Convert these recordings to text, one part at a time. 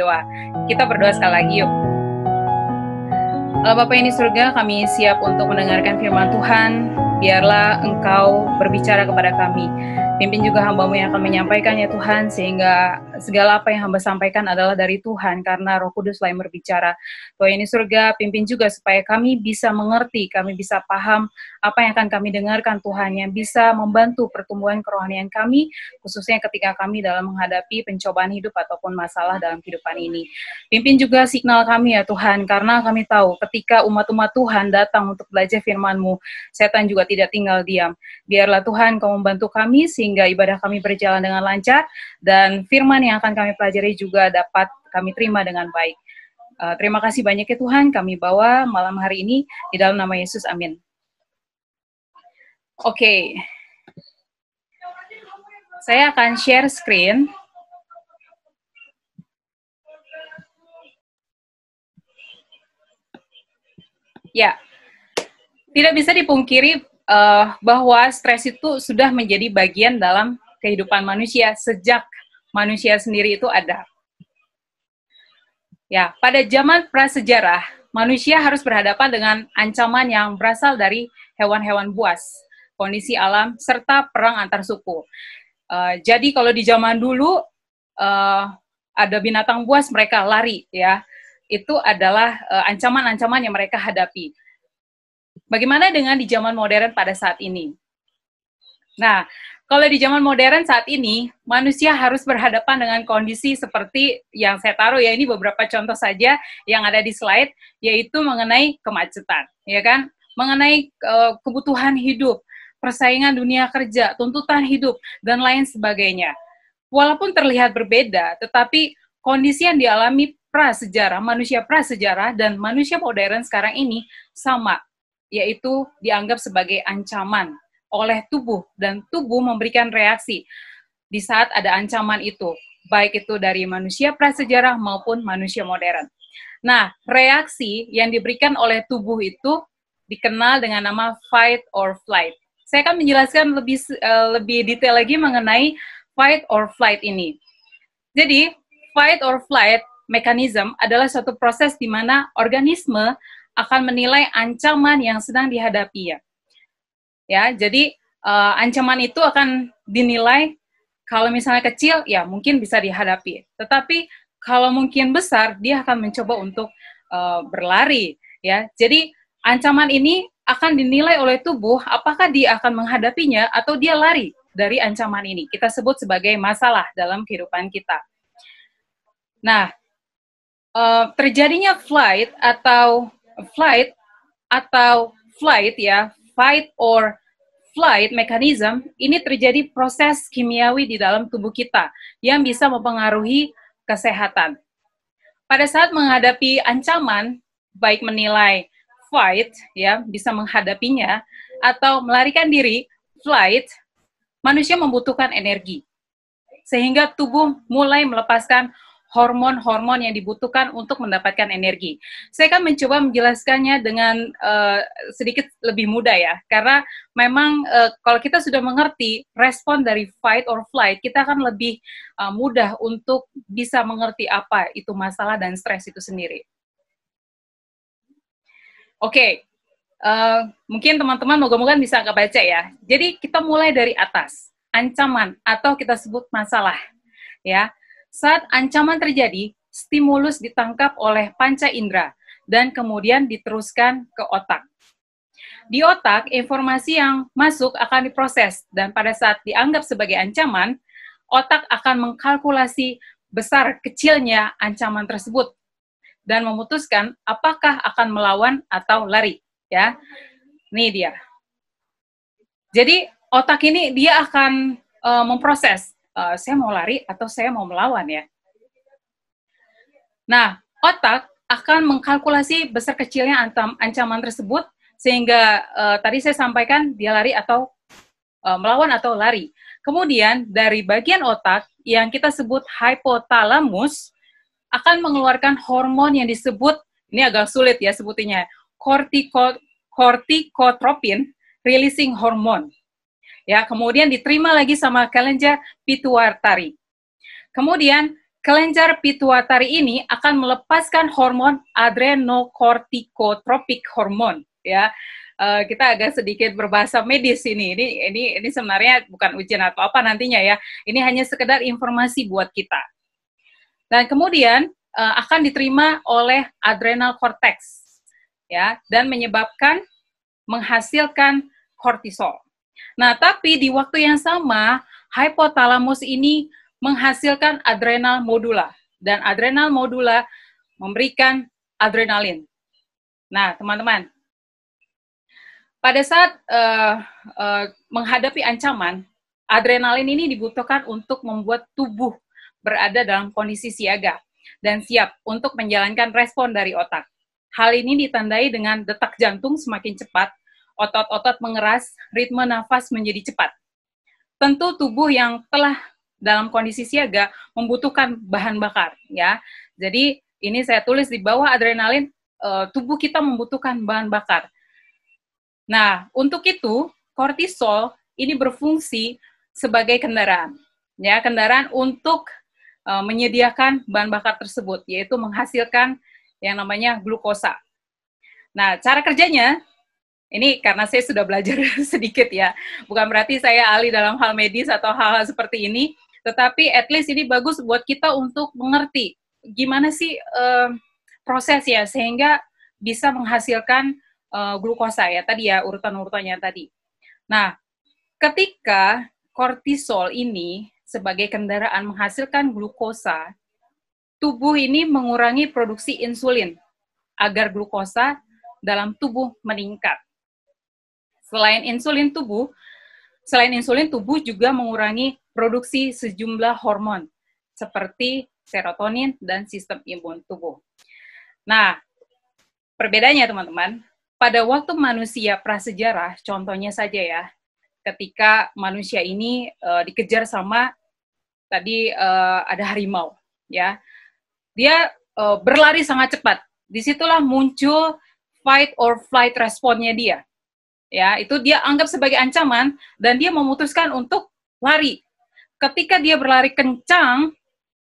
doa. Kita berdoa sekali lagi yuk. Allah Bapa yang di surga, kami siap untuk mendengarkan firman Tuhan. Biarlah Engkau berbicara kepada kami. Pimpin juga hamba-Mu yang akan menyampaikan ya Tuhan, sehingga segala apa yang hamba sampaikan adalah dari Tuhan, karena Roh Kudus yang berbicara. Tuhan yang di surga, pimpin juga supaya kami bisa mengerti, kami bisa paham apa yang akan kami dengarkan Tuhan, yang bisa membantu pertumbuhan kerohanian kami, khususnya ketika kami dalam menghadapi pencobaan hidup ataupun masalah dalam kehidupan ini. Pimpin juga signal kami ya Tuhan, karena kami tahu ketika umat-umat Tuhan datang untuk belajar firman-Mu, setan juga tidak tinggal diam. Biarlah Tuhan Kau membantu kami, sehingga ibadah kami berjalan dengan lancar, dan firman yang akan kami pelajari juga dapat kami terima dengan baik. Terima kasih banyak ya Tuhan, kami bawa malam hari ini di dalam nama Yesus, amin. Oke. Saya akan share screen. Ya, tidak bisa dipungkiri bahwa stres itu sudah menjadi bagian dalam kehidupan manusia sejak manusia sendiri itu ada. Ya, pada zaman prasejarah, manusia harus berhadapan dengan ancaman yang berasal dari hewan-hewan buas, kondisi alam, serta perang antar suku. Jadi kalau di zaman dulu ada binatang buas, mereka lari, ya. Itu adalah ancaman-ancaman yang mereka hadapi. Bagaimana dengan di zaman modern pada saat ini? Nah, kalau di zaman modern saat ini, manusia harus berhadapan dengan kondisi seperti yang saya taruh ya, ini beberapa contoh saja yang ada di slide, yaitu mengenai kemacetan, ya kan? Mengenai kebutuhan hidup, persaingan dunia kerja, tuntutan hidup, dan lain sebagainya. Walaupun terlihat berbeda, tetapi kondisi yang dialami prasejarah, manusia prasejarah dan manusia modern sekarang ini sama, yaitu dianggap sebagai ancaman oleh tubuh, dan tubuh memberikan reaksi di saat ada ancaman itu, baik itu dari manusia prasejarah maupun manusia modern. Nah, reaksi yang diberikan oleh tubuh itu dikenal dengan nama fight or flight. Saya akan menjelaskan lebih detail lagi mengenai fight or flight ini. Jadi, fight or flight mechanism adalah suatu proses di mana organisme akan menilai ancaman yang sedang dihadapi ya. Jadi ancaman itu akan dinilai kalau misalnya kecil ya mungkin bisa dihadapi. Tetapi kalau mungkin besar dia akan mencoba untuk berlari ya. Jadi ancaman ini akan dinilai oleh tubuh apakah dia akan menghadapinya atau dia lari dari ancaman ini. Kita sebut sebagai masalah dalam kehidupan kita. Nah, terjadinya flight ya, fight or flight mechanism, ini terjadi proses kimiawi di dalam tubuh kita yang bisa mempengaruhi kesehatan. Pada saat menghadapi ancaman, baik menilai fight, ya, bisa menghadapinya, atau melarikan diri, flight, manusia membutuhkan energi. Sehingga tubuh mulai melepaskan hormon-hormon yang dibutuhkan untuk mendapatkan energi. Saya akan mencoba menjelaskannya dengan sedikit lebih mudah ya, karena memang kalau kita sudah mengerti respon dari fight or flight, kita akan lebih mudah untuk bisa mengerti apa itu masalah dan stres itu sendiri. Oke, mungkin teman-teman moga-moga bisa kebaca ya. Jadi kita mulai dari atas, ancaman atau kita sebut masalah, ya. Saat ancaman terjadi, stimulus ditangkap oleh panca indera dan kemudian diteruskan ke otak. Di otak, informasi yang masuk akan diproses dan pada saat dianggap sebagai ancaman, otak akan mengkalkulasi besar kecilnya ancaman tersebut dan memutuskan apakah akan melawan atau lari, ya. Ini dia. Jadi otak ini dia akan memproses, saya mau lari atau saya mau melawan ya. Nah, otak akan mengkalkulasi besar kecilnya ancaman tersebut sehingga tadi saya sampaikan dia lari atau melawan atau lari. Kemudian dari bagian otak yang kita sebut hipotalamus akan mengeluarkan hormon yang disebut, ini agak sulit ya sebutinnya, kortikotropin releasing hormone. Ya, kemudian diterima lagi sama kelenjar pituitary. Kemudian kelenjar pituitari ini akan melepaskan hormon adrenokortikotropik hormon, ya. Kita agak sedikit berbahasa medis ini. Ini sebenarnya bukan ujian atau apa nantinya ya. Ini hanya sekedar informasi buat kita. Dan kemudian akan diterima oleh adrenal cortex, ya, dan menghasilkan kortisol. Nah, tapi di waktu yang sama, hipotalamus ini menghasilkan adrenal modula, dan adrenal modula memberikan adrenalin. Nah, teman-teman, pada saat menghadapi ancaman, adrenalin ini dibutuhkan untuk membuat tubuh berada dalam kondisi siaga dan siap untuk menjalankan respon dari otak. Hal ini ditandai dengan detak jantung semakin cepat, otot-otot mengeras, ritme nafas menjadi cepat. Tentu tubuh yang telah dalam kondisi siaga membutuhkan bahan bakar, ya. Jadi ini saya tulis di bawah adrenalin, tubuh kita membutuhkan bahan bakar. Nah, untuk itu kortisol ini berfungsi sebagai kendaraan, ya, kendaraan untuk menyediakan bahan bakar tersebut, yaitu menghasilkan yang namanya glukosa. Nah, cara kerjanya ini karena saya sudah belajar sedikit ya, bukan berarti saya ahli dalam hal medis atau hal-hal seperti ini, tetapi at least ini bagus buat kita untuk mengerti gimana sih prosesnya sehingga bisa menghasilkan glukosa ya, tadi ya urutan-urutannya tadi. Nah, ketika kortisol ini sebagai kendaraan menghasilkan glukosa, tubuh ini mengurangi produksi insulin agar glukosa dalam tubuh meningkat. Selain insulin, tubuh juga mengurangi produksi sejumlah hormon seperti serotonin dan sistem imun tubuh. Nah, perbedaannya teman-teman, pada waktu manusia prasejarah, contohnya saja ya, ketika manusia ini dikejar sama tadi ada harimau, ya, dia berlari sangat cepat. Disitulah muncul fight or flight responnya dia. Ya, itu dia anggap sebagai ancaman dan dia memutuskan untuk lari. Ketika dia berlari kencang,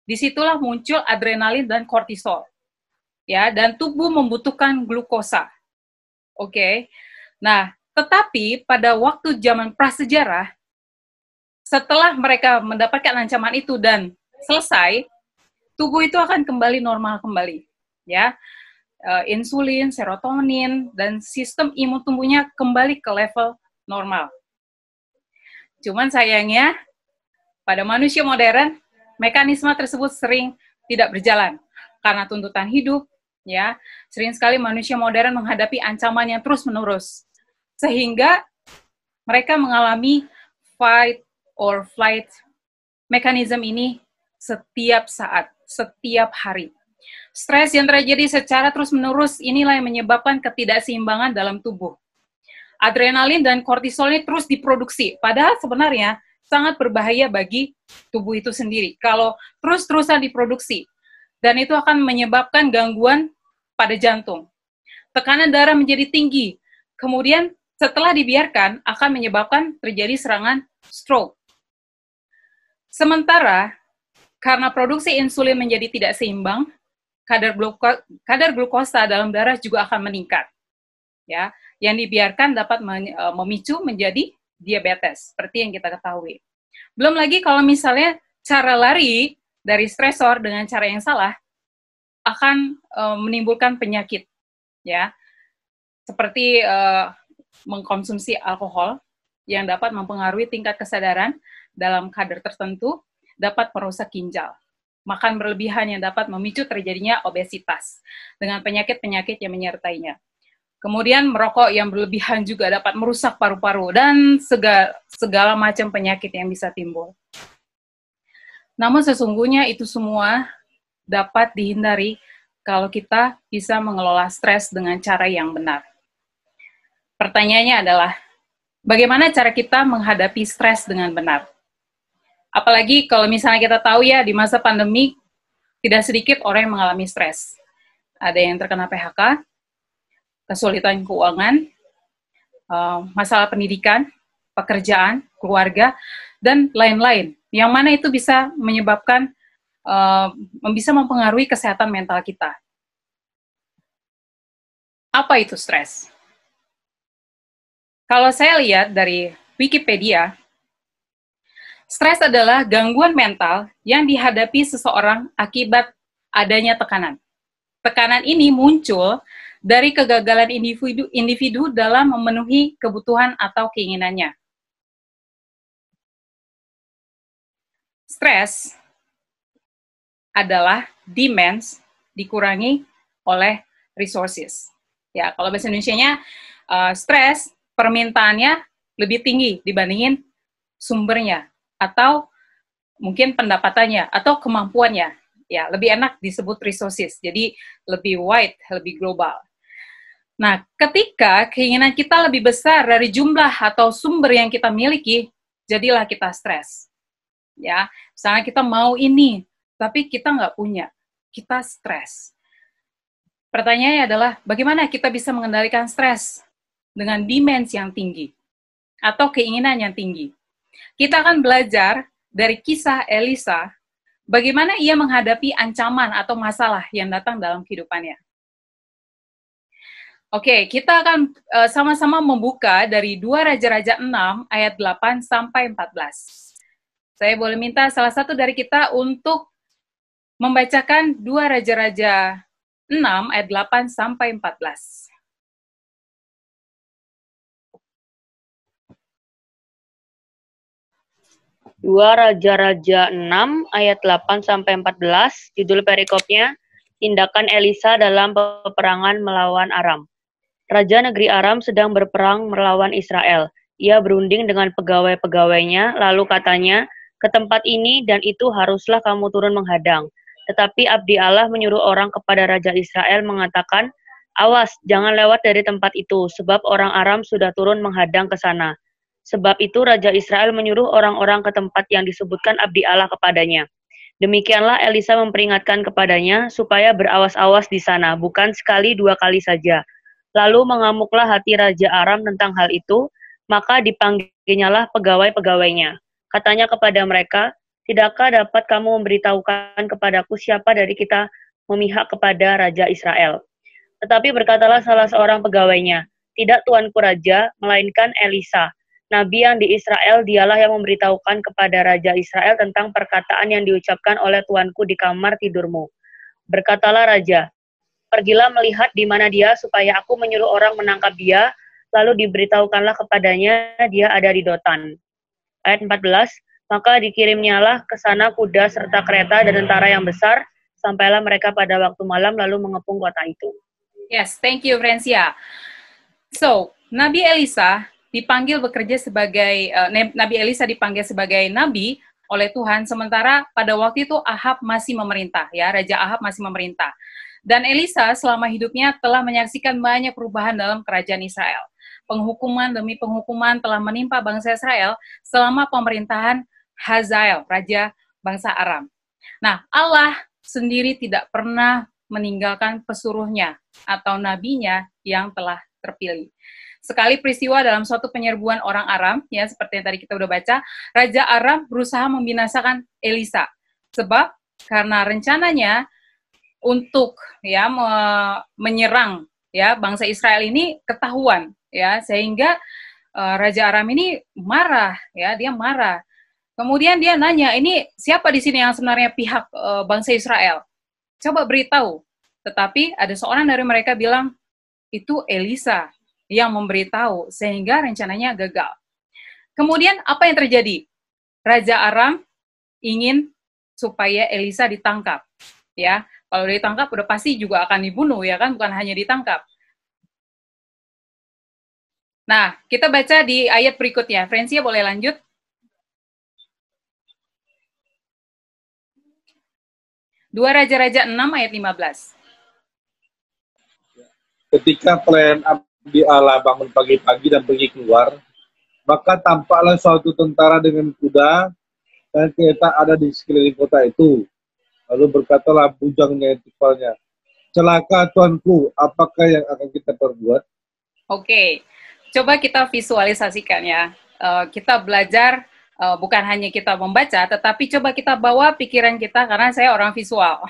disitulah muncul adrenalin dan kortisol. Ya, dan tubuh membutuhkan glukosa. Oke. Nah, tetapi pada waktu zaman prasejarah, setelah mereka mendapatkan ancaman itu dan selesai, tubuh itu akan kembali normal kembali. Ya. Insulin, serotonin, dan sistem imun tubuhnya kembali ke level normal. Cuman sayangnya, pada manusia modern, mekanisme tersebut sering tidak berjalan. Karena tuntutan hidup, ya, sering sekali manusia modern menghadapi ancaman yang terus-menerus. Sehingga mereka mengalami fight or flight mekanisme ini setiap saat, setiap hari. Stres yang terjadi secara terus-menerus inilah yang menyebabkan ketidakseimbangan dalam tubuh. Adrenalin dan kortisol ini terus diproduksi, padahal sebenarnya sangat berbahaya bagi tubuh itu sendiri kalau terus-terusan diproduksi. Dan itu akan menyebabkan gangguan pada jantung. Tekanan darah menjadi tinggi, kemudian setelah dibiarkan akan menyebabkan terjadi serangan stroke. Sementara, karena produksi insulin menjadi tidak seimbang, kadar glukosa dalam darah juga akan meningkat. Ya, yang dibiarkan dapat memicu menjadi diabetes, seperti yang kita ketahui. Belum lagi kalau misalnya cara lari dari stresor dengan cara yang salah akan menimbulkan penyakit, ya, seperti mengkonsumsi alkohol yang dapat mempengaruhi tingkat kesadaran dalam kadar tertentu, dapat merusak ginjal. Makan berlebihan yang dapat memicu terjadinya obesitas dengan penyakit-penyakit yang menyertainya. Kemudian merokok yang berlebihan juga dapat merusak paru-paru dan segala macam penyakit yang bisa timbul. Namun sesungguhnya itu semua dapat dihindari kalau kita bisa mengelola stres dengan cara yang benar. Pertanyaannya adalah, bagaimana cara kita menghadapi stres dengan benar? Apalagi kalau misalnya kita tahu ya, di masa pandemi, tidak sedikit orang yang mengalami stres. Ada yang terkena PHK, kesulitan keuangan, masalah pendidikan, pekerjaan, keluarga, dan lain-lain. Yang mana itu bisa menyebabkan bisa mempengaruhi kesehatan mental kita. Apa itu stres? Kalau saya lihat dari Wikipedia, stres adalah gangguan mental yang dihadapi seseorang akibat adanya tekanan. Tekanan ini muncul dari kegagalan individu dalam memenuhi kebutuhan atau keinginannya. Stres adalah demands dikurangi oleh resources. Ya, kalau bahasa Indonesianya, stres permintaannya lebih tinggi dibandingin sumbernya, atau mungkin pendapatannya, atau kemampuannya. Ya, lebih enak disebut resources, jadi lebih wide, lebih global. Nah, ketika keinginan kita lebih besar dari jumlah atau sumber yang kita miliki, jadilah kita stres. Ya, misalnya kita mau ini, tapi kita nggak punya, kita stres. Pertanyaannya adalah, bagaimana kita bisa mengendalikan stres dengan demands yang tinggi atau keinginan yang tinggi? Kita akan belajar dari kisah Elisa, bagaimana ia menghadapi ancaman atau masalah yang datang dalam kehidupannya. Oke, kita akan sama-sama membuka dari 2 Raja-Raja 6 ayat 8 sampai 14. Saya boleh minta salah satu dari kita untuk membacakan 2 Raja-Raja 6 ayat 8 sampai 14. 2 Raja-Raja 6 ayat 8 sampai 14, judul perikopnya Tindakan Elisa dalam peperangan melawan Aram. Raja negeri Aram sedang berperang melawan Israel. Ia berunding dengan pegawai-pegawainya, lalu katanya, "Ke tempat ini dan itu haruslah kamu turun menghadang." Tetapi abdi Allah menyuruh orang kepada Raja Israel mengatakan, "Awas, jangan lewat dari tempat itu, sebab orang Aram sudah turun menghadang ke sana." Sebab itu Raja Israel menyuruh orang-orang ke tempat yang disebutkan abdi Allah kepadanya. Demikianlah Elisa memperingatkan kepadanya supaya berawas-awas di sana, bukan sekali 2 kali saja. Lalu mengamuklah hati Raja Aram tentang hal itu, maka dipanggilnyalah pegawai-pegawainya. Katanya kepada mereka, "Tidakkah dapat kamu memberitahukan kepadaku siapa dari kita memihak kepada Raja Israel?" Tetapi berkatalah salah seorang pegawainya, "Tidak tuanku Raja, melainkan Elisa. Nabi yang di Israel, dialah yang memberitahukan kepada Raja Israel tentang perkataan yang diucapkan oleh tuanku di kamar tidurmu." Berkatalah Raja, "Pergilah melihat di mana dia, supaya aku menyuruh orang menangkap dia, lalu diberitahukanlah kepadanya dia ada di Dotan." Ayat 14, maka dikirimnyalah ke sana kuda serta kereta dan tentara yang besar, sampailah mereka pada waktu malam lalu mengepung kota itu. Yes, thank you, Francia. So, Nabi Elisa dipanggil bekerja sebagai Nabi Elisa dipanggil sebagai nabi oleh Tuhan, sementara pada waktu itu Ahab masih memerintah, ya, Raja Ahab masih memerintah. Dan Elisa selama hidupnya telah menyaksikan banyak perubahan dalam kerajaan Israel. Penghukuman demi penghukuman telah menimpa bangsa Israel selama pemerintahan Hazael, raja bangsa Aram. Nah, Allah sendiri tidak pernah meninggalkan pesuruhnya atau nabinya yang telah terpilih. Sekali peristiwa dalam suatu penyerbuan orang Aram, ya seperti yang tadi kita udah baca, Raja Aram berusaha membinasakan Elisa. Sebab karena rencananya untuk ya menyerang ya bangsa Israel ini ketahuan, ya sehingga Raja Aram ini marah, ya dia marah. Kemudian dia nanya, "Ini siapa di sini yang sebenarnya pihak bangsa Israel? Coba beritahu." Tetapi ada seorang dari mereka bilang, "Itu Elisa yang memberitahu," sehingga rencananya gagal. Kemudian apa yang terjadi? Raja Aram ingin supaya Elisa ditangkap. Ya, kalau ditangkap udah pasti juga akan dibunuh, ya kan, bukan hanya ditangkap. Nah, kita baca di ayat berikutnya. Francia boleh lanjut? Dua Raja-Raja 6 ayat 15. Ketika pelayan abdi Allah bangun pagi-pagi dan pergi keluar, maka tampaklah suatu tentara dengan kuda dan kereta ada di sekeliling kota itu. Lalu berkatalah bujangnya yang timpalnya, "Celaka tuanku, apakah yang akan kita perbuat?" Oke, coba kita visualisasikan ya. Kita belajar bukan hanya kita membaca, tetapi coba kita bawa pikiran kita, karena saya orang visual.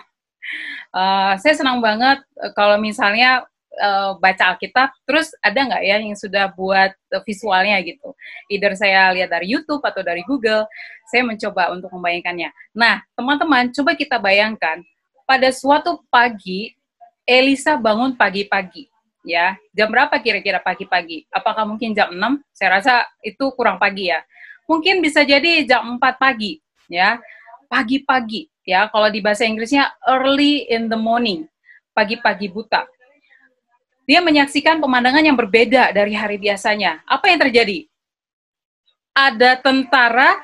Saya senang banget kalau misalnya baca Alkitab, terus ada nggak ya yang sudah buat visualnya gitu. Either saya lihat dari YouTube atau dari Google, saya mencoba untuk membayangkannya. Nah, teman-teman, coba kita bayangkan, pada suatu pagi, Elisa bangun pagi-pagi. Ya, jam berapa kira-kira pagi-pagi? Apakah mungkin jam 6? Saya rasa itu kurang pagi ya. Mungkin bisa jadi jam 4 pagi, ya. Pagi-pagi, ya. Kalau di bahasa Inggrisnya early in the morning, pagi-pagi buta. Dia menyaksikan pemandangan yang berbeda dari hari biasanya. Apa yang terjadi? Ada tentara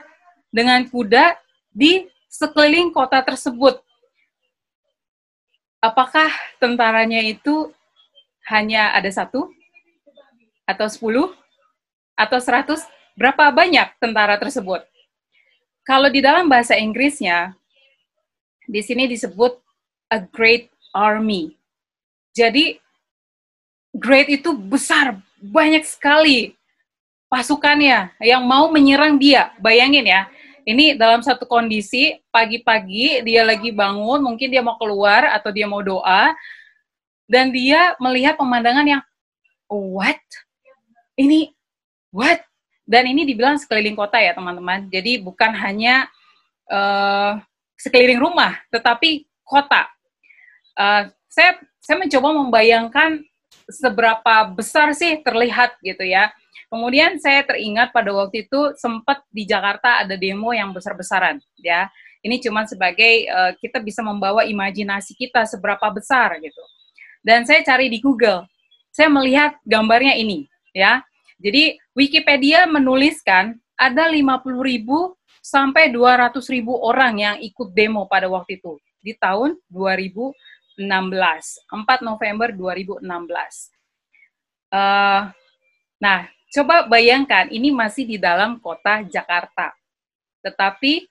dengan kuda di sekeliling kota tersebut. Apakah tentaranya itu hanya ada 1? Atau 10? Atau 100? Berapa banyak tentara tersebut? Kalau di dalam bahasa Inggrisnya, di sini disebut a great army. Jadi, great itu besar, banyak sekali pasukannya yang mau menyerang dia. Bayangin ya, ini dalam satu kondisi, pagi-pagi dia lagi bangun, mungkin dia mau keluar atau dia mau doa, dan dia melihat pemandangan yang, what? Ini, what? Dan ini dibilang sekeliling kota ya teman-teman, jadi bukan hanya sekeliling rumah, tetapi kota. Saya mencoba membayangkan seberapa besar sih terlihat gitu ya. Kemudian saya teringat pada waktu itu sempat di Jakarta ada demo yang besar-besaran ya. Ini cuma sebagai kita bisa membawa imajinasi kita seberapa besar gitu. Dan saya cari di Google, saya melihat gambarnya ini ya. Jadi Wikipedia menuliskan ada 50.000 sampai 200.000 orang yang ikut demo pada waktu itu di tahun 2016, 4 November 2016. Nah, coba bayangkan, ini masih di dalam kota Jakarta. Tetapi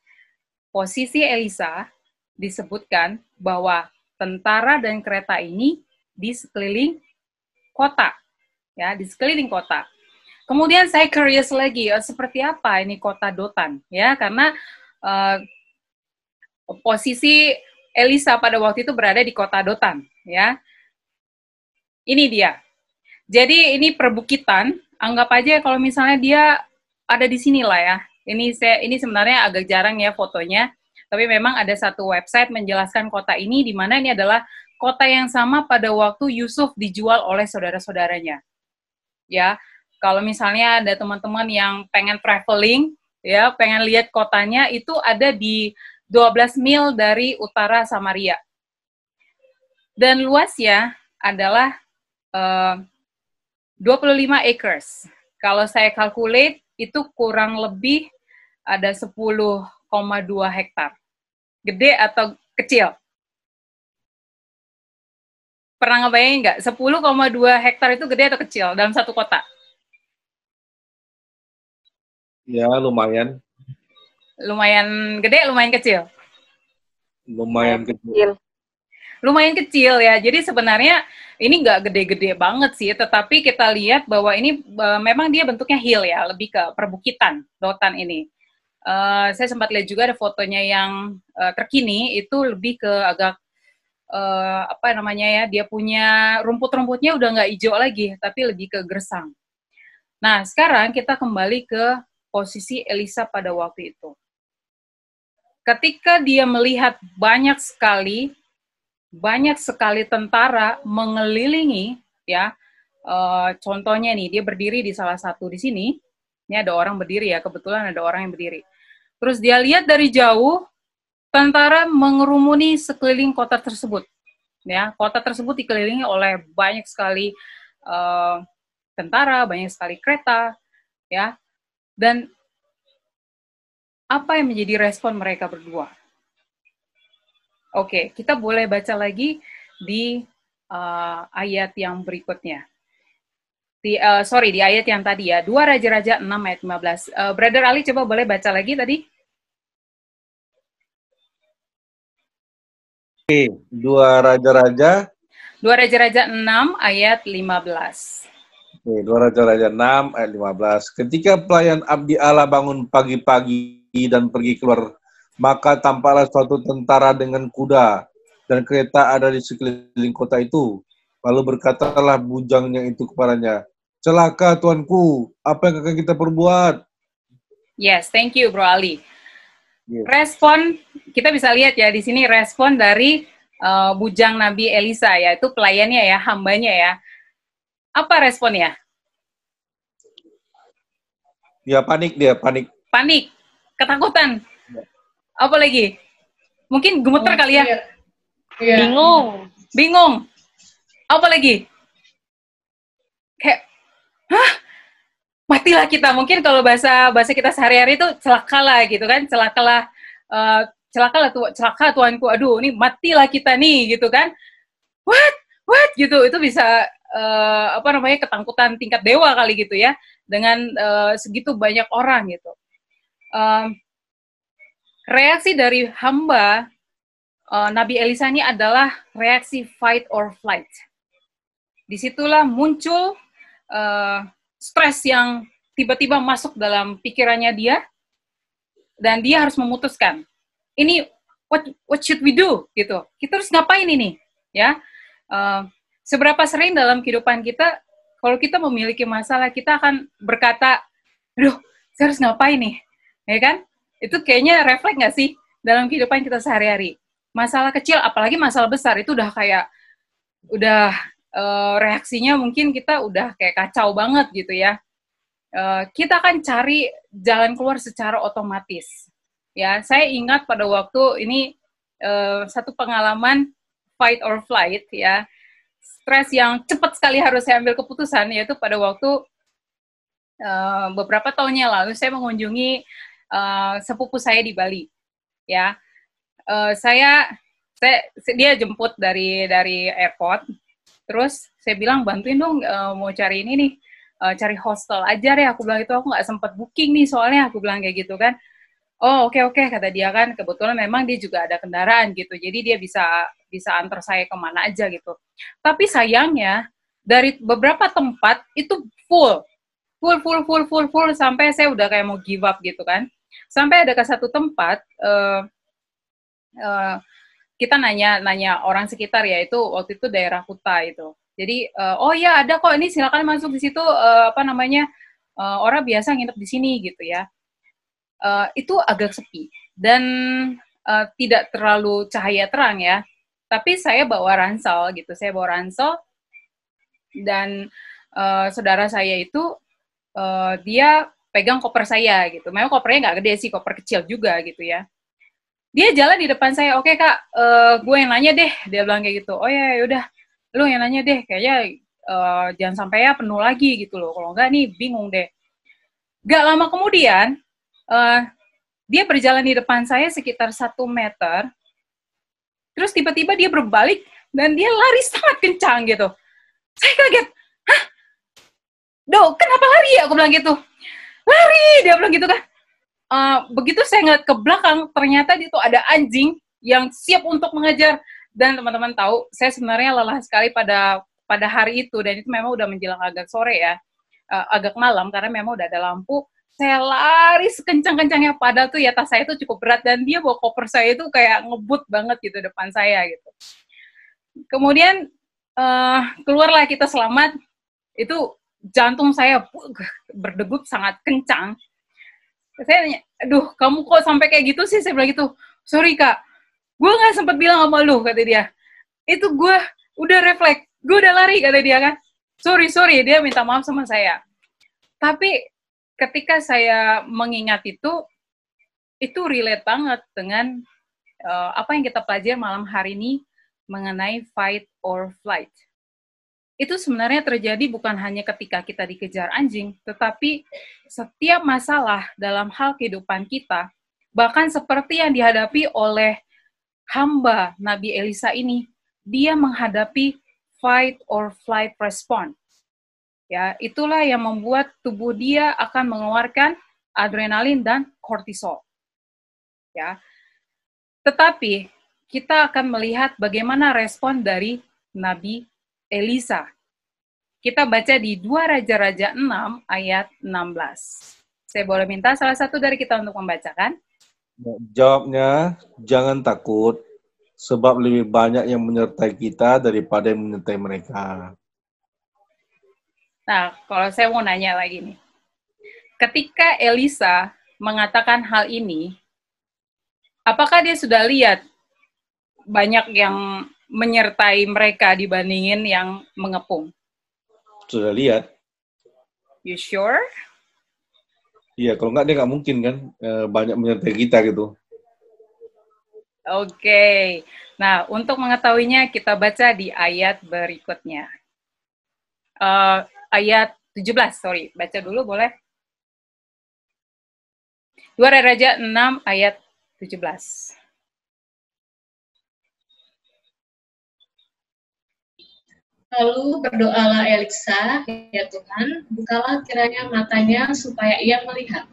posisi Elisa disebutkan bahwa tentara dan kereta ini di sekeliling kota. Ya, di sekeliling kota. Kemudian saya curious lagi, seperti apa ini kota Dotan? Ya, karena posisi Elisa pada waktu itu berada di kota Dotan, ya. Ini dia. Jadi ini perbukitan, anggap aja kalau misalnya dia ada di sini lah ya. Ini sebenarnya agak jarang ya fotonya, tapi memang ada satu website menjelaskan kota ini, di mana ini adalah kota yang sama pada waktu Yusuf dijual oleh saudara-saudaranya. Ya, kalau misalnya ada teman-teman yang pengen traveling, ya, pengen lihat kotanya, itu ada di 12 mil dari utara Samaria. Dan luasnya adalah 25 acres. Kalau saya calculate, itu kurang lebih ada 10,2 hektar. Gede atau kecil? Pernah ngebayangin nggak? 10,2 hektar itu gede atau kecil dalam satu kota? Ya, lumayan. Lumayan gede, lumayan kecil? Lumayan kecil. Lumayan kecil ya, jadi sebenarnya ini nggak gede-gede banget sih, tetapi kita lihat bahwa ini memang dia bentuknya hill ya, lebih ke perbukitan, Dotan ini. Saya sempat lihat juga ada fotonya yang terkini, itu lebih ke agak, apa namanya ya, dia punya rumput-rumputnya udah nggak hijau lagi, tapi lebih ke gersang. Nah, sekarang kita kembali ke posisi Elisa pada waktu itu. Ketika dia melihat banyak sekali tentara mengelilingi, ya. Contohnya nih, dia berdiri di salah satu di sini. Ini ada orang berdiri ya, kebetulan ada orang yang berdiri. Terus dia lihat dari jauh, tentara mengerumuni sekeliling kota tersebut. Ya, kota tersebut dikelilingi oleh banyak sekali tentara, banyak sekali kereta, ya. Dan apa yang menjadi respon mereka berdua? Oke, kita boleh baca lagi di ayat yang berikutnya. Di ayat yang tadi ya, 2 Raja-Raja 6 ayat 15. Brother Ali, coba boleh baca lagi tadi? Oke, 2 Raja-Raja 2 Raja-Raja 6 ayat 15. Oke, 2 Raja-Raja 6 ayat 15. Ketika pelayan abdi Allah bangun pagi-pagi dan pergi keluar, maka tampaklah suatu tentara dengan kuda dan kereta ada di sekeliling kota itu. Lalu berkatalah bujangnya itu kepadanya, celaka tuanku, apa yang akan kita perbuat? Yes, thank you Bro Ali. Yes. Respon, kita bisa lihat ya di sini respon dari bujang Nabi Elisa, yaitu pelayannya ya, hambanya ya. Apa responnya? Dia panik. Panik, ketakutan. Apa lagi? Mungkin gemeter kali ya? Iya. Bingung. Apa lagi? Kayak, hah? Matilah kita. Mungkin kalau bahasa kita sehari-hari itu celakalah gitu kan, celaka tuanku. Aduh, ini matilah kita nih gitu kan. What gitu. Itu bisa ketakutan tingkat dewa kali gitu ya, dengan segitu banyak orang gitu. Reaksi dari hamba Nabi Elisa ini adalah reaksi fight or flight. Disitulah muncul stres yang tiba-tiba masuk dalam pikirannya dia, dan dia harus memutuskan, ini what should we do gitu. Kita harus ngapain ini ya? Seberapa sering dalam kehidupan kita, kalau kita memiliki masalah, kita akan berkata, aduh, saya harus ngapain nih, ya kan? Itu kayaknya refleks nggak sih dalam kehidupan kita sehari-hari? Masalah kecil, apalagi masalah besar, itu udah kayak, reaksinya mungkin kita udah kayak kacau banget gitu ya. Kita akan cari jalan keluar secara otomatis. Ya, saya ingat pada waktu ini satu pengalaman fight or flight ya. Stres yang cepat sekali harus saya ambil keputusan, yaitu pada waktu beberapa tahun yang lalu saya mengunjungi sepupu saya di Bali. Ya, dia jemput dari airport, terus saya bilang bantuin dong, mau cari ini nih, cari hostel aja deh, aku bilang itu, aku nggak sempat booking nih soalnya, aku bilang kayak gitu kan. Oh oke, kata dia kan, kebetulan memang dia juga ada kendaraan gitu, jadi dia bisa antar saya kemana aja gitu. Tapi sayangnya dari beberapa tempat itu full sampai saya udah kayak mau give up gitu kan. Sampai ada ke satu tempat kita nanya orang sekitar, ya itu waktu itu daerah Kuta itu. Jadi oh ya ada kok, ini silakan masuk di situ, orang biasa nginep di sini gitu ya. Itu agak sepi dan tidak terlalu cahaya terang ya. Tapi saya bawa ransel gitu, dan saudara saya itu dia pegang koper saya gitu. Memang kopernya nggak gede sih, koper kecil juga gitu ya. Dia jalan di depan saya, oke kak, gue yang nanya deh, dia bilang kayak gitu. Oh ya udah, lu yang nanya deh, kayaknya jangan sampai ya penuh lagi gitu loh. Kalau enggak nih bingung deh. Gak lama kemudian dia berjalan di depan saya sekitar 1 meter, terus tiba-tiba dia berbalik dan dia lari sangat kencang gitu. Saya kaget, hah? Dok, kenapa lari ya? Aku bilang gitu. Lari, dia bilang gitu kan. Begitu saya ngeliat ke belakang, ternyata di itu ada anjing yang siap untuk mengejar. Dan teman-teman tahu, saya sebenarnya lelah sekali pada hari itu, dan itu memang udah menjelang agak sore ya, agak malam, karena memang udah ada lampu. Saya lari sekencang-kencangnya, padahal tuh ya tas saya itu cukup berat, dan dia bawa koper saya itu kayak ngebut banget gitu depan saya gitu. Kemudian keluarlah kita selamat, itu jantung saya berdegup sangat kencang. Saya nanya, aduh kamu kok sampai kayak gitu sih? Saya bilang gitu, sorry kak, gue nggak sempat bilang sama lu, kata dia. Itu gue udah refleks, gue udah lari, kata dia kan. Sorry, dia minta maaf sama saya. Tapi ketika saya mengingat itu relate banget dengan apa yang kita pelajari malam hari ini mengenai fight or flight. Itu sebenarnya terjadi bukan hanya ketika kita dikejar anjing, tetapi setiap masalah dalam hal kehidupan kita, bahkan seperti yang dihadapi oleh hamba Nabi Elisa ini, dia menghadapi fight or flight response. Ya, itulah yang membuat tubuh dia akan mengeluarkan adrenalin dan kortisol. Ya. Tetapi kita akan melihat bagaimana respon dari Nabi Elisa. Kita baca di 2 Raja-Raja 6 ayat 16. Saya boleh minta salah satu dari kita untuk membacakan? Jawabnya, jangan takut, sebab lebih banyak yang menyertai kita daripada yang menyertai mereka. Nah, kalau saya mau nanya lagi nih. Ketika Elisa mengatakan hal ini, apakah dia sudah lihat banyak yang menyertai mereka dibandingin yang mengepung? Sudah lihat? You sure? Iya, kalau nggak dia nggak mungkin kan banyak menyertai kita gitu. Oke. Nah, untuk mengetahuinya kita baca di ayat berikutnya. Ayat 17, sorry. Baca dulu boleh? 2 Raja 6 ayat 17. Lalu berdoalah Elisa, ya Tuhan, bukalah kiranya matanya supaya ia melihat.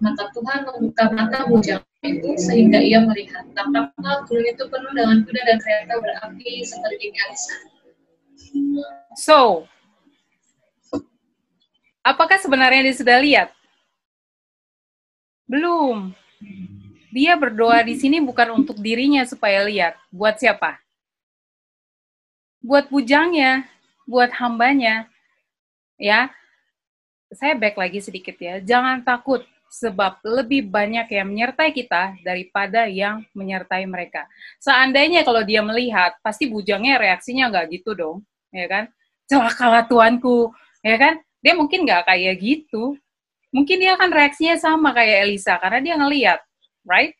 Maka Tuhan membuka mata bujang itu sehingga ia melihat. Tampaklah gunung itu penuh dengan kuda dan kereta berapi seperti Elisa. So, apakah sebenarnya dia sudah lihat? Belum. Dia berdoa di sini bukan untuk dirinya supaya lihat. Buat siapa? Buat bujangnya, buat hambanya. Ya, saya back lagi sedikit ya. Jangan takut, sebab lebih banyak yang menyertai kita daripada yang menyertai mereka. Seandainya kalau dia melihat, pasti bujangnya reaksinya nggak gitu dong, ya kan? Celakalah tuanku, ya kan? Dia mungkin nggak kayak gitu. Mungkin dia akan reaksinya sama kayak Elisa, karena dia ngelihat, right?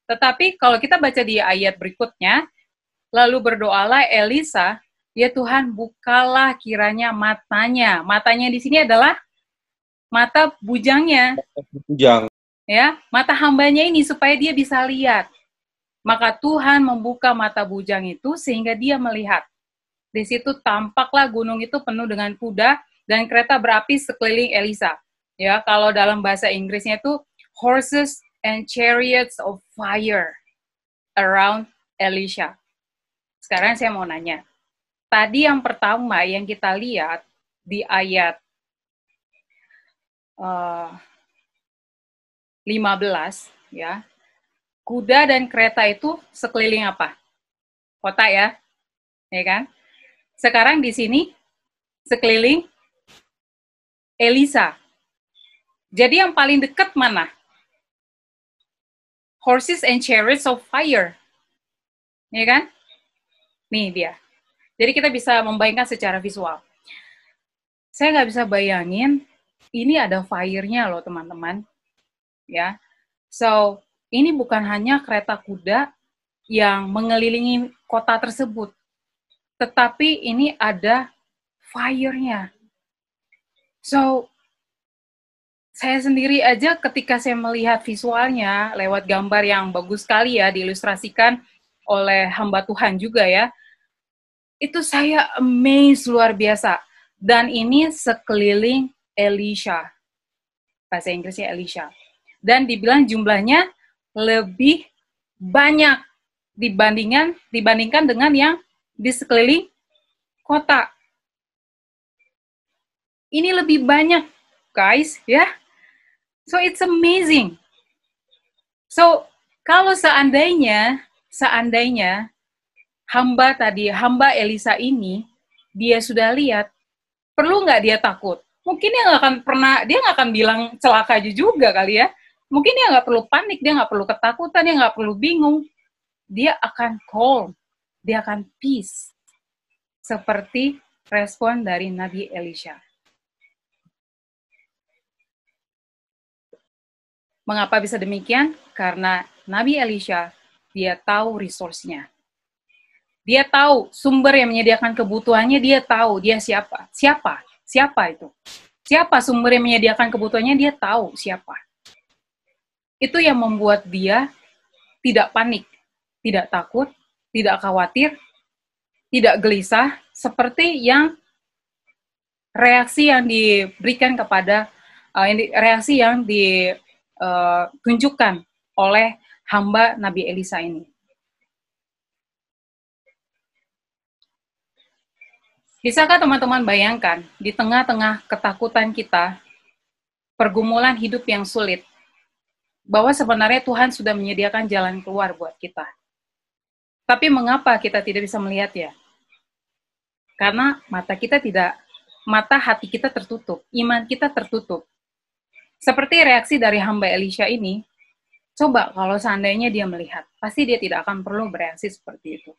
Tetapi kalau kita baca di ayat berikutnya, lalu berdoalah Elisa, ya Tuhan bukalah kiranya matanya. Matanya di sini adalah mata bujangnya. Bujang. Ya, mata hambanya ini supaya dia bisa lihat. Maka Tuhan membuka mata bujang itu sehingga dia melihat. Di situ tampaklah gunung itu penuh dengan kuda dan kereta berapi sekeliling Elisa. Ya, kalau dalam bahasa Inggrisnya itu horses and chariots of fire around Elisha. Sekarang saya mau nanya. Tadi yang pertama yang kita lihat di ayat 15, ya, kuda dan kereta itu sekeliling apa? Kota ya, ya kan? Sekarang di sini sekeliling Elisa. Jadi yang paling dekat mana? Horses and chariots of fire, ya kan? Nih dia. Jadi kita bisa membayangkan secara visual. Saya nggak bisa bayangin, ini ada fire-nya loh teman-teman. Ya, so ini bukan hanya kereta kuda yang mengelilingi kota tersebut, tetapi ini ada fire-nya. So, saya sendiri aja ketika saya melihat visualnya lewat gambar yang bagus sekali ya, diilustrasikan oleh hamba Tuhan juga ya, itu saya amazed luar biasa. Dan ini sekeliling Elisha. Bahasa Inggrisnya Elisha. Dan dibilang jumlahnya lebih banyak dibandingkan dengan yang di sekeliling kota. Ini lebih banyak, guys, ya. So it's amazing. So kalau seandainya hamba Elisa ini dia sudah lihat, perlu nggak dia takut? Mungkin dia nggak akan bilang celaka juga kali ya. Mungkin dia nggak perlu panik, dia nggak perlu ketakutan, dia nggak perlu bingung. Dia akan calm, dia akan peace. Seperti respon dari Nabi Elisha. Mengapa bisa demikian? Karena Nabi Elisha, dia tahu resource-nya. Dia tahu sumber yang menyediakan kebutuhannya, dia tahu dia siapa. Siapa itu? Siapa sumber yang menyediakan kebutuhannya, dia tahu siapa. Itu yang membuat dia tidak panik, tidak takut, tidak khawatir, tidak gelisah, seperti yang reaksi yang diberikan kepada, reaksi yang ditunjukkan oleh hamba Nabi Elisa ini. Bisakah teman-teman bayangkan, di tengah-tengah ketakutan kita, pergumulan hidup yang sulit, bahwa sebenarnya Tuhan sudah menyediakan jalan keluar buat kita. Tapi mengapa kita tidak bisa melihatnya? Karena mata hati kita tertutup, iman kita tertutup. Seperti reaksi dari hamba Elisha ini, coba kalau seandainya dia melihat, pasti dia tidak akan perlu bereaksi seperti itu.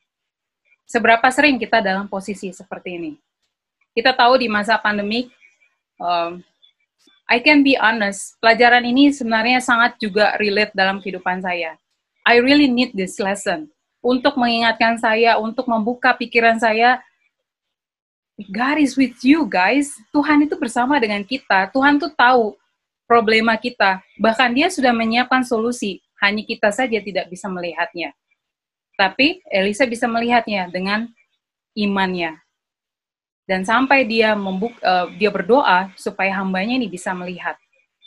Seberapa sering kita dalam posisi seperti ini? Kita tahu di masa pandemi, I can be honest, pelajaran ini sebenarnya sangat juga relate dalam kehidupan saya. I really need this lesson untuk mengingatkan saya, untuk membuka pikiran saya. God is with you, guys. Tuhan itu bersama dengan kita. Tuhan tuh tahu problema kita. Bahkan dia sudah menyiapkan solusi. Hanya kita saja tidak bisa melihatnya. Tapi Elisa bisa melihatnya dengan imannya. Dan sampai dia berdoa supaya hambanya ini bisa melihat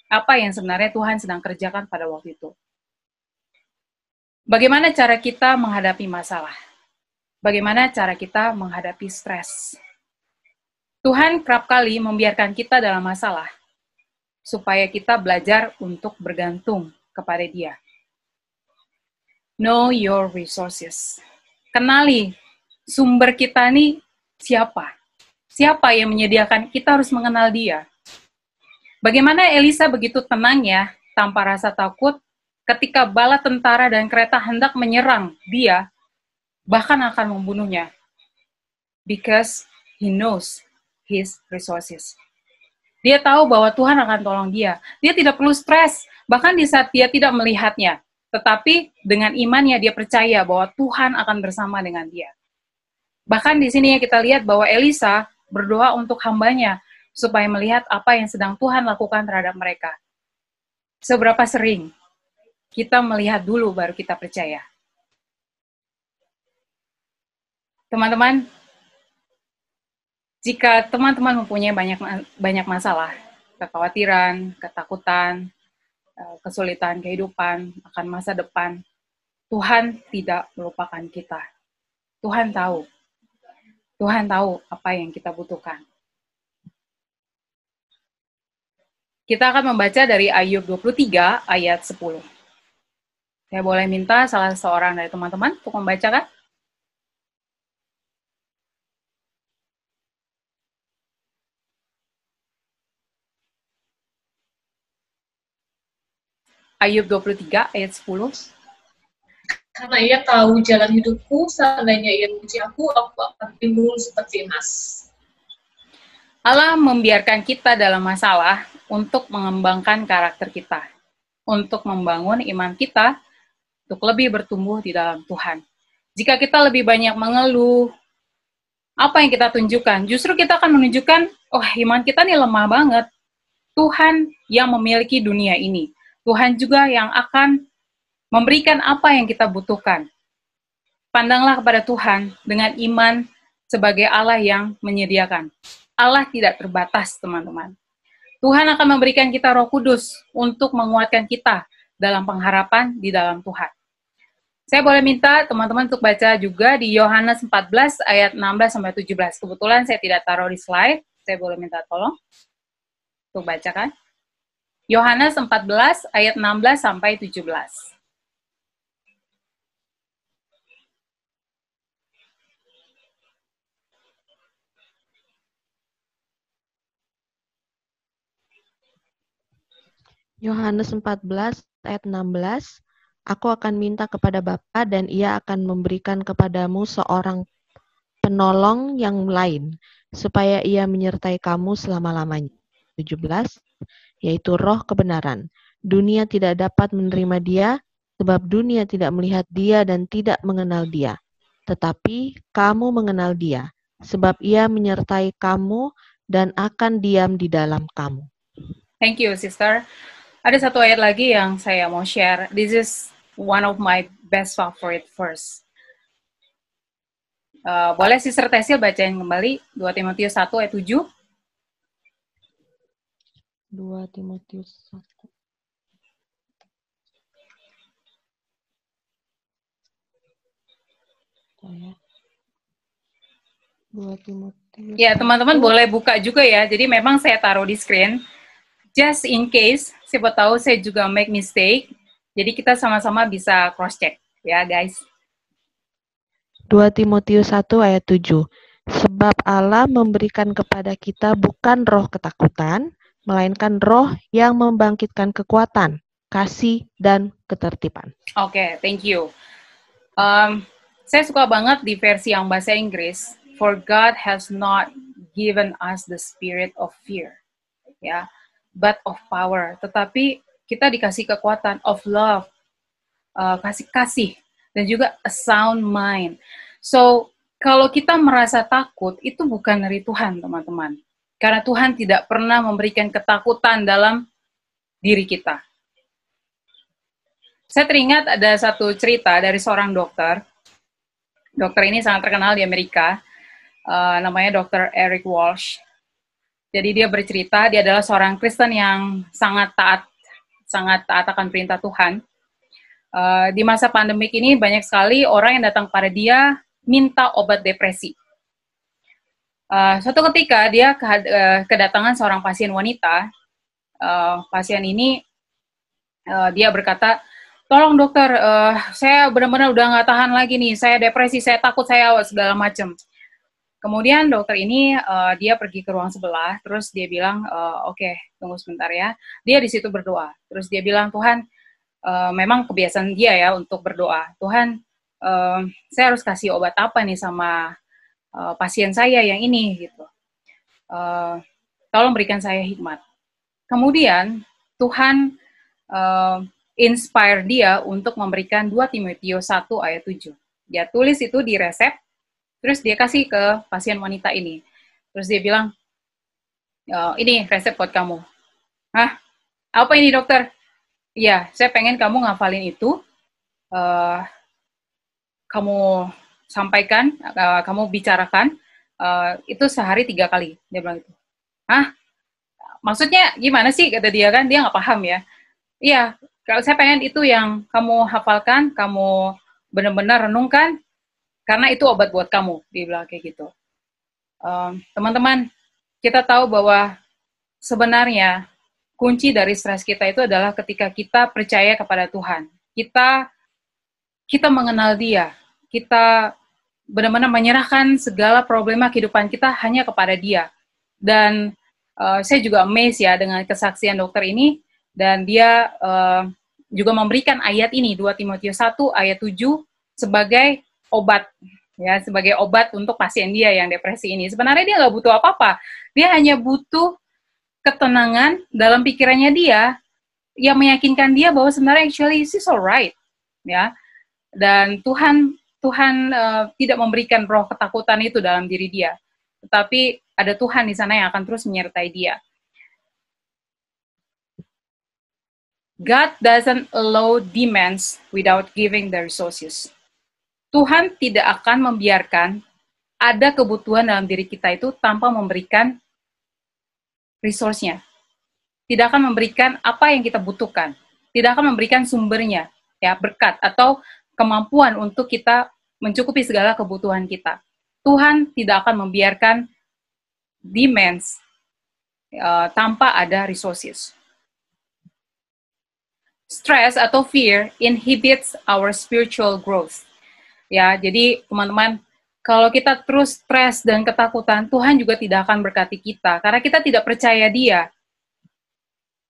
apa yang sebenarnya Tuhan sedang kerjakan pada waktu itu. Bagaimana cara kita menghadapi masalah? Bagaimana cara kita menghadapi stres? Tuhan kerap kali membiarkan kita dalam masalah supaya kita belajar untuk bergantung kepada Dia. Know your resources. Kenali sumber kita nih siapa? Siapa yang menyediakan? Kita harus mengenal Dia. Bagaimana Elisa begitu tenangnya, tanpa rasa takut, ketika bala tentara dan kereta hendak menyerang dia, bahkan akan membunuhnya. Because he knows his resources. Dia tahu bahwa Tuhan akan tolong dia. Dia tidak perlu stres, bahkan di saat dia tidak melihatnya. Tetapi dengan imannya dia percaya bahwa Tuhan akan bersama dengan dia. Bahkan di sini kita lihat bahwa Elisa berdoa untuk hambanya supaya melihat apa yang sedang Tuhan lakukan terhadap mereka. Seberapa sering kita melihat dulu baru kita percaya. Teman-teman, jika teman-teman mempunyai banyak masalah, kekhawatiran, ketakutan, kesulitan kehidupan, akan masa depan, Tuhan tidak melupakan kita. Tuhan tahu. Tuhan tahu apa yang kita butuhkan. Kita akan membaca dari Ayub 23 ayat 10. Saya boleh minta salah seorang dari teman-teman untuk membacakan? Ayub 23 ayat 10. Karena ia tahu jalan hidupku, seandainya ia memuji aku akan timbul seperti emas. Allah membiarkan kita dalam masalah untuk mengembangkan karakter kita, untuk membangun iman kita, untuk lebih bertumbuh di dalam Tuhan. Jika kita lebih banyak mengeluh, apa yang kita tunjukkan? Justru kita akan menunjukkan, oh iman kita nih lemah banget. Tuhan yang memiliki dunia ini. Tuhan juga yang akan memberikan apa yang kita butuhkan. Pandanglah kepada Tuhan dengan iman sebagai Allah yang menyediakan. Allah tidak terbatas, teman-teman. Tuhan akan memberikan kita Roh Kudus untuk menguatkan kita dalam pengharapan di dalam Tuhan. Saya boleh minta teman-teman untuk baca juga di Yohanes 14 ayat 16-17. Kebetulan saya tidak taruh di slide, saya boleh minta tolong untuk bacakan. Yohanes 14 ayat 16-17. Yohanes 14 ayat 16, Aku akan minta kepada Bapa dan ia akan memberikan kepadamu seorang penolong yang lain, supaya ia menyertai kamu selama-lamanya. 17, yaitu roh kebenaran. Dunia tidak dapat menerima dia, sebab dunia tidak melihat dia dan tidak mengenal dia. Tetapi kamu mengenal dia, sebab ia menyertai kamu dan akan diam di dalam kamu. Thank you, sister. Ada satu ayat lagi yang saya mau share. This is one of my best favorite verse. Boleh Sister Tesil bacain kembali 2 Timotius 1 ayat 7. 2 Timotius 1. 2 Timotius Ya, teman-teman 1. boleh buka juga ya. Jadi memang saya taruh di screen. Just in case, siapa tahu saya juga make mistake. Jadi kita sama-sama bisa cross-check ya guys. 2 Timotius 1 ayat 7. Sebab Allah memberikan kepada kita bukan roh ketakutan, melainkan roh yang membangkitkan kekuatan, kasih, dan ketertiban. Oke, thank you. Saya suka banget di versi yang bahasa Inggris. For God has not given us the spirit of fear, ya, but of power. Tetapi kita dikasih kekuatan of love, kasih, dan juga a sound mind. So, kalau kita merasa takut, itu bukan dari Tuhan, teman-teman. Karena Tuhan tidak pernah memberikan ketakutan dalam diri kita. Saya teringat ada satu cerita dari seorang dokter. Dokter ini sangat terkenal di Amerika. Namanya Dr. Eric Walsh. Jadi dia bercerita, dia adalah seorang Kristen yang sangat taat akan perintah Tuhan. Di masa pandemik ini banyak sekali orang yang datang pada dia minta obat depresi. Suatu ketika dia kedatangan seorang pasien wanita. Pasien ini dia berkata, tolong dokter, saya benar-benar udah nggak tahan lagi nih, saya depresi, saya takut, saya segala macam. Kemudian dokter ini dia pergi ke ruang sebelah, terus dia bilang, oke, tunggu sebentar ya. Dia di situ berdoa, terus dia bilang, Tuhan, memang kebiasaan dia ya untuk berdoa. Tuhan, saya harus kasih obat apa nih sama pasien saya yang ini gitu. Tolong berikan saya hikmat. Kemudian Tuhan inspire dia untuk memberikan 2 Timotius 1 ayat 7. Dia tulis itu di resep, terus dia kasih ke pasien wanita ini. Terus dia bilang, ini resep buat kamu. Hah? Apa ini dokter? Iya, saya pengen kamu ngafalin itu, kamu sampaikan, kamu bicarakan, itu sehari 3 kali. Dia bilang itu. Hah? Maksudnya gimana sih, kata dia kan, dia nggak paham ya. Iya, kalau saya pengen itu yang kamu hafalkan, kamu benar-benar renungkan, karena itu obat buat kamu, dia bilang kayak gitu. Teman-teman, kita tahu bahwa sebenarnya kunci dari stres kita itu adalah ketika kita percaya kepada Tuhan. Kita mengenal Dia, kita benar-benar menyerahkan segala problema kehidupan kita hanya kepada Dia. Dan saya juga amazed ya dengan kesaksian dokter ini, dan dia juga memberikan ayat ini, 2 Timotius 1 ayat 7 sebagai obat, ya, sebagai obat untuk pasien dia yang depresi ini. Sebenarnya dia nggak butuh apa-apa, dia hanya butuh ketenangan dalam pikirannya dia, yang meyakinkan dia bahwa sebenarnya actually she's alright, ya. Dan Tuhan tidak memberikan roh ketakutan itu dalam diri dia, tetapi ada Tuhan di sana yang akan terus menyertai dia. God doesn't allow demands without giving the resources. Tuhan tidak akan membiarkan ada kebutuhan dalam diri kita itu tanpa memberikan resource-nya. Tidak akan memberikan apa yang kita butuhkan. Tidak akan memberikan sumbernya, ya, berkat atau kemampuan untuk kita mencukupi segala kebutuhan kita. Tuhan tidak akan membiarkan demands tanpa ada resources. Stress atau fear inhibits our spiritual growth. Ya, jadi teman-teman, kalau kita terus stres dan ketakutan, Tuhan juga tidak akan berkati kita karena kita tidak percaya Dia.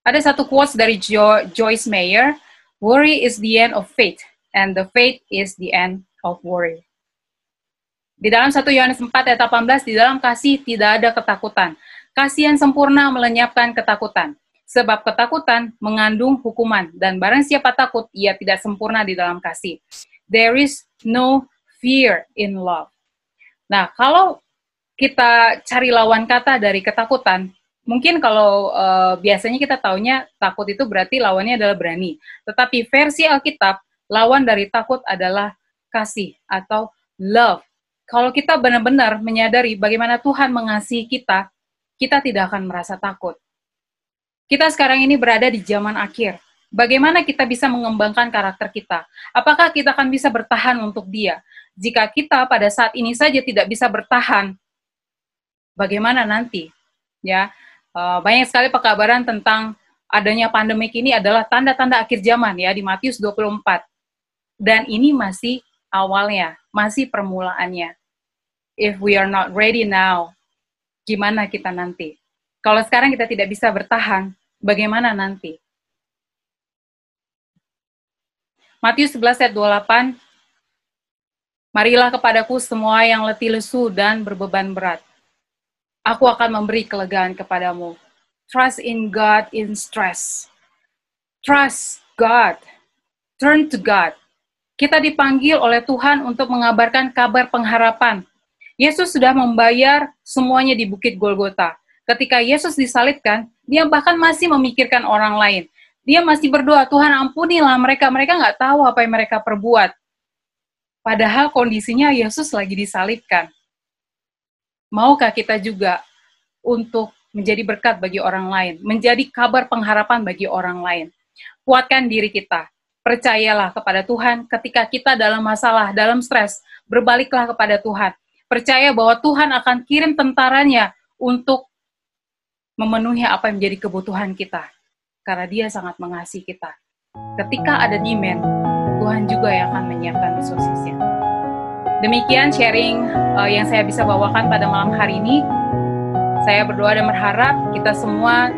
Ada satu quotes dari Joyce Meyer, worry is the end of faith and the faith is the end of worry. Di dalam 1 Yohanes 4 ayat 18, di dalam kasih tidak ada ketakutan. Kasih yang sempurna melenyapkan ketakutan. Sebab ketakutan mengandung hukuman, dan barang siapa takut, ia tidak sempurna di dalam kasih. There is no fear in love. Nah, kalau kita cari lawan kata dari ketakutan, mungkin kalau biasanya kita taunya takut itu berarti lawannya adalah berani. Tetapi versi Alkitab, lawan dari takut adalah kasih atau love. Kalau kita benar-benar menyadari bagaimana Tuhan mengasihi kita, kita tidak akan merasa takut. Kita sekarang ini berada di zaman akhir. Bagaimana kita bisa mengembangkan karakter kita? Apakah kita akan bisa bertahan untuk Dia? Jika kita pada saat ini saja tidak bisa bertahan bagaimana nanti? Ya, banyak sekali pekabaran tentang adanya pandemik ini adalah tanda-tanda akhir zaman ya di Matius 24. Dan ini masih awalnya, masih permulaannya. If we are not ready now, gimana kita nanti? Kalau sekarang kita tidak bisa bertahan, bagaimana nanti? Matius 11 ayat 28, marilah kepadaku semua yang letih lesu dan berbeban berat. Aku akan memberi kelegaan kepadamu. Trust in God in stress. Trust God. Turn to God. Kita dipanggil oleh Tuhan untuk mengabarkan kabar pengharapan. Yesus sudah membayar semuanya di Bukit Golgota. Ketika Yesus disalibkan, dia bahkan masih memikirkan orang lain. Dia masih berdoa, Tuhan ampunilah mereka. Mereka nggak tahu apa yang mereka perbuat. Padahal kondisinya Yesus lagi disalibkan. Maukah kita juga untuk menjadi berkat bagi orang lain, menjadi kabar pengharapan bagi orang lain? Kuatkan diri kita. Percayalah kepada Tuhan ketika kita dalam masalah, dalam stres, berbaliklah kepada Tuhan. Percaya bahwa Tuhan akan kirim tentaranya untuk memenuhi apa yang menjadi kebutuhan kita. Karena dia sangat mengasihi kita. Ketika ada demand, Tuhan juga yang akan menyiapkan resources-nya. Demikian sharing yang saya bisa bawakan pada malam hari ini. Saya berdoa dan berharap kita semua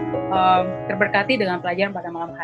terberkati dengan pelajaran pada malam hari.